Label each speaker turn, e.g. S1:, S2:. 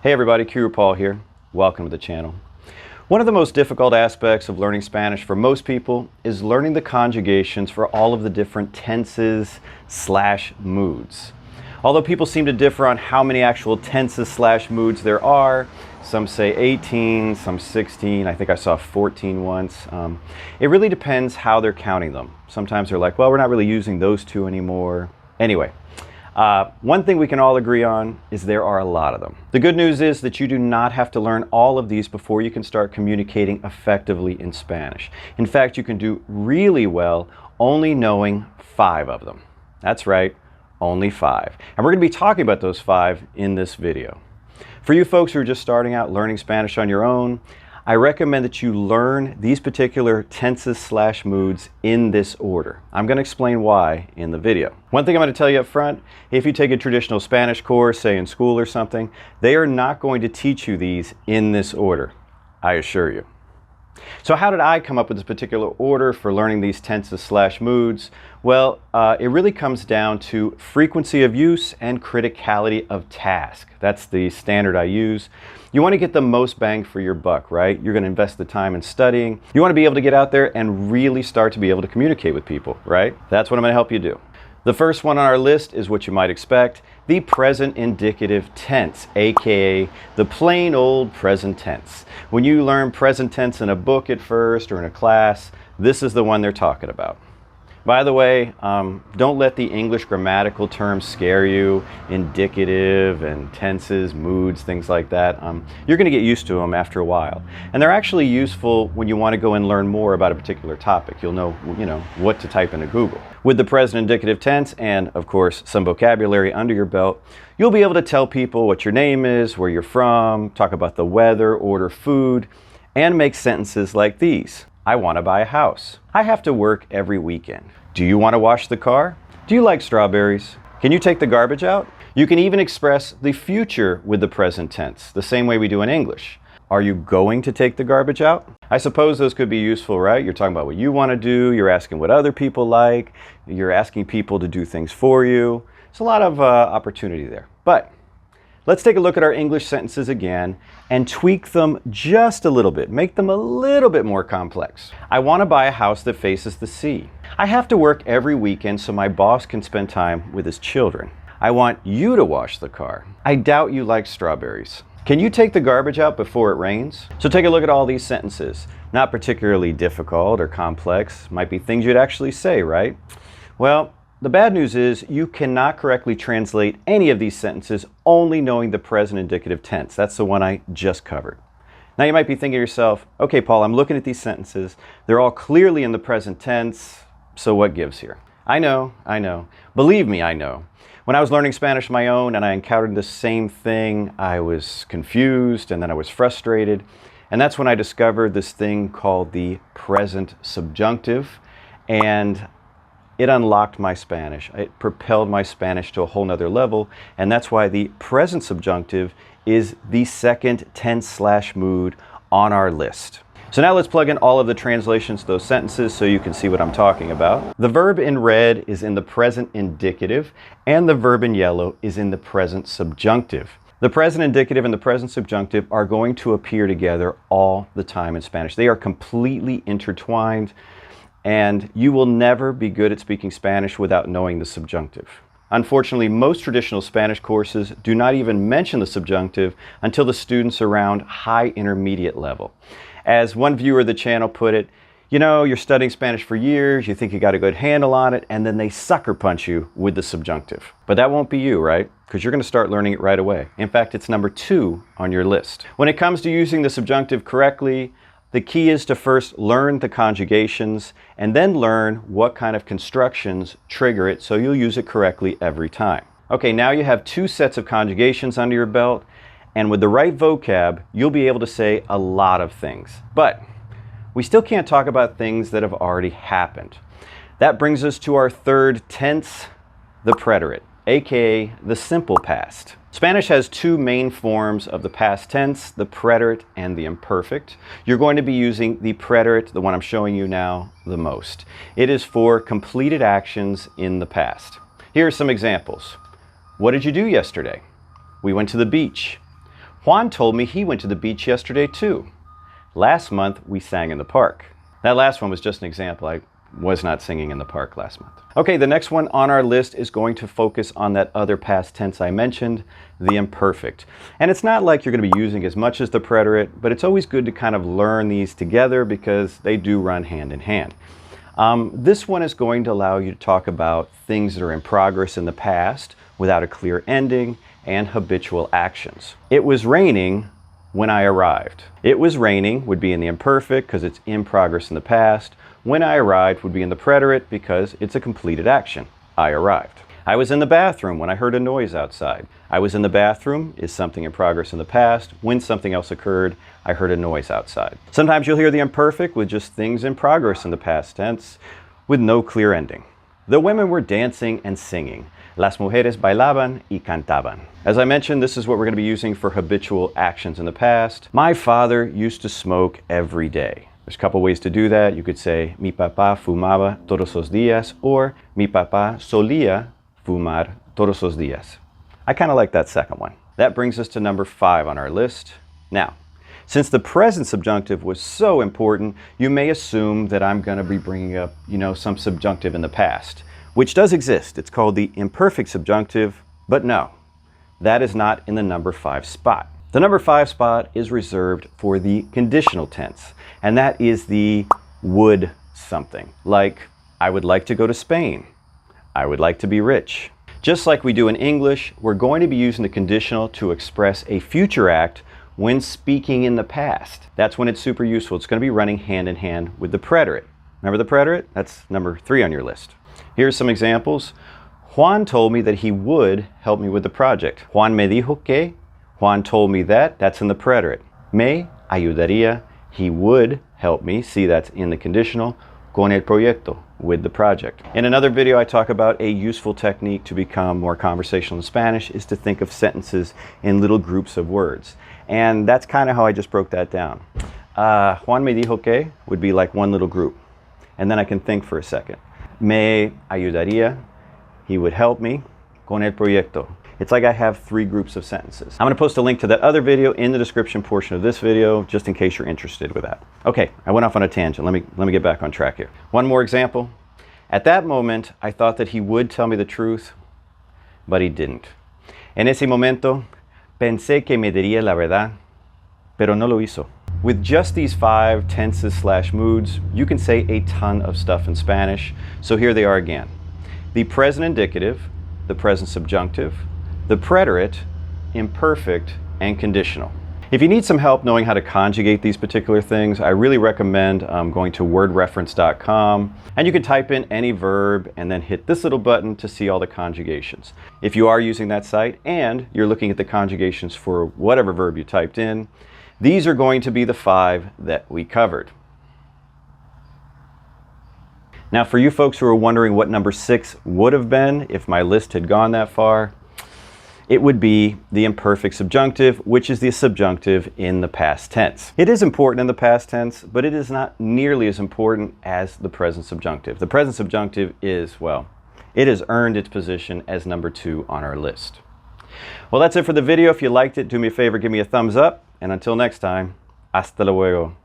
S1: Hey everybody, Qroo here. Welcome to the channel. One of the most difficult aspects of learning Spanish for most people is learning the conjugations for all of the different tenses / moods. Although people seem to differ on how many actual tenses / moods there are, some say 18, some 16, I think I saw 14 once. It really depends how they're counting them. Sometimes they're like, well, we're not really using those two anymore. Anyway, one thing we can all agree on is there are a lot of them. The good news is that you do not have to learn all of these before you can start communicating effectively in Spanish. In fact, you can do really well only knowing 5 of them. That's right, only 5. And we're going to be talking about those 5 in this video. For you folks who are just starting out learning Spanish on your own, I recommend that you learn these particular tenses / moods in this order. I'm going to explain why in the video. One thing I'm going to tell you up front, if you take a traditional Spanish course, say in school or something, they are not going to teach you these in this order, I assure you. So how did I come up with this particular order for learning these tenses / moods? Well, it really comes down to frequency of use and criticality of task. That's the standard I use. You want to get the most bang for your buck, right? You're going to invest the time in studying. You want to be able to get out there and really start to be able to communicate with people, right? That's what I'm going to help you do. The first one on our list is what you might expect, the present indicative tense, aka the plain old present tense. When you learn present tense in a book at first or in a class, this is the one they're talking about. By the way, don't let the English grammatical terms scare you, indicative and tenses, moods, things like that. You're going to get used to them after a while. And they're actually useful when you want to go and learn more about a particular topic. You'll know, what to type into Google. With the present indicative tense and, of course, some vocabulary under your belt, you'll be able to tell people what your name is, where you're from, talk about the weather, order food, and make sentences like these. I want to buy a house. I have to work every weekend. Do you want to wash the car? Do you like strawberries? Can you take the garbage out? You can even express the future with the present tense, the same way we do in English. Are you going to take the garbage out? I suppose those could be useful, right? You're talking about what you want to do, you're asking what other people like, you're asking people to do things for you. There's a lot of opportunity there. But let's take a look at our English sentences again and tweak them just a little bit. Make them a little bit more complex. I want to buy a house that faces the sea. I have to work every weekend so my boss can spend time with his children. I want you to wash the car. I doubt you like strawberries. Can you take the garbage out before it rains? So take a look at all these sentences. Not particularly difficult or complex. Might be things you'd actually say, right? Well, the bad news is you cannot correctly translate any of these sentences only knowing the present indicative tense. That's the one I just covered. Now you might be thinking to yourself, okay, Paul, I'm looking at these sentences. They're all clearly in the present tense, so what gives here? I know. Believe me, I know. When I was learning Spanish on my own and I encountered the same thing, I was confused and then I was frustrated. And that's when I discovered this thing called the present subjunctive. And it unlocked my Spanish. It propelled my Spanish to a whole nother level. And that's why the present subjunctive is the second tense / mood on our list. So now let's plug in all of the translations to those sentences so you can see what I'm talking about. The verb in red is in the present indicative and the verb in yellow is in the present subjunctive. The present indicative and the present subjunctive are going to appear together all the time in Spanish. They are completely intertwined and you will never be good at speaking Spanish without knowing the subjunctive. Unfortunately, most traditional Spanish courses do not even mention the subjunctive until the students are around high intermediate level. As one viewer of the channel put it, you're studying Spanish for years, you think you got a good handle on it, and then they sucker punch you with the subjunctive. But that won't be you, right? Because you're going to start learning it right away. In fact, it's number 2 on your list. When it comes to using the subjunctive correctly, the key is to first learn the conjugations and then learn what kind of constructions trigger it so you'll use it correctly every time. Okay, now you have 2 sets of conjugations under your belt. And with the right vocab, you'll be able to say a lot of things. But we still can't talk about things that have already happened. That brings us to our third tense, the preterite, aka the simple past. Spanish has 2 main forms of the past tense, the preterite and the imperfect. You're going to be using the preterite, the one I'm showing you now, the most. It is for completed actions in the past. Here are some examples. What did you do yesterday? We went to the beach. Juan told me he went to the beach yesterday too. Last month we sang in the park. That last one was just an example. I was not singing in the park last month. Okay, the next one on our list is going to focus on that other past tense I mentioned, the imperfect. And it's not like you're going to be using as much as the preterite, but it's always good to kind of learn these together because they do run hand in hand. This one is going to allow you to talk about things that are in progress in the past without a clear ending and habitual actions. It was raining when I arrived. It was raining would be in the imperfect because it's in progress in the past. When I arrived would be in the preterite because it's a completed action. I arrived. I was in the bathroom when I heard a noise outside. I was in the bathroom is something in progress in the past. When something else occurred, I heard a noise outside. Sometimes you'll hear the imperfect with just things in progress in the past tense with no clear ending. The women were dancing and singing. Las mujeres bailaban y cantaban. As I mentioned, this is what we're going to be using for habitual actions in the past. My father used to smoke every day. There's a couple ways to do that. You could say, mi papá fumaba todos los días, or mi papá solía fumar todos los días. I kind of like that second one. That brings us to number 5 on our list. Now, since the present subjunctive was so important, you may assume that I'm going to be bringing up, some subjunctive in the past, which does exist. It's called the imperfect subjunctive, but no, that is not in the number 5 spot. The number 5 spot is reserved for the conditional tense, and that is the would something. Like, I would like to go to Spain. I would like to be rich. Just like we do in English, we're going to be using the conditional to express a future act when speaking in the past. That's when it's super useful. It's going to be running hand in hand with the preterite. Remember the preterite? That's number 3 on your list. Here's some examples. Juan told me that he would help me with the project. Juan me dijo que. Juan told me that. That's in the preterite. Me ayudaría. He would help me. See, that's in the conditional. Con el proyecto, with the project. In another video, I talk about a useful technique to become more conversational in Spanish is to think of sentences in little groups of words. And that's kind of how I just broke that down. Juan me dijo que would be like one little group. And then I can think for a second. Me ayudaría. He would help me. Con el proyecto. It's like I have 3 groups of sentences. I'm going to post a link to that other video in the description portion of this video, just in case you're interested with that. Okay, I went off on a tangent. Let me get back on track here. One more example. At that moment, I thought that he would tell me the truth, but he didn't. En ese momento, pensé que me diría la verdad, pero no lo hizo. With just these 5 tenses/moods, you can say a ton of stuff in Spanish. So here they are again. The present indicative, the present subjunctive, the preterite, imperfect, and conditional. If you need some help knowing how to conjugate these particular things, I really recommend going to wordreference.com, and you can type in any verb and then hit this little button to see all the conjugations. If you are using that site and you're looking at the conjugations for whatever verb you typed in, these are going to be the 5 that we covered. Now, for you folks who are wondering what number 6 would have been if my list had gone that far, it would be the imperfect subjunctive, which is the subjunctive in the past tense. It is important in the past tense, but it is not nearly as important as the present subjunctive. The present subjunctive is, well, it has earned its position as number 2 on our list. Well, that's it for the video. If you liked it, do me a favor, give me a thumbs up, and until next time, hasta luego.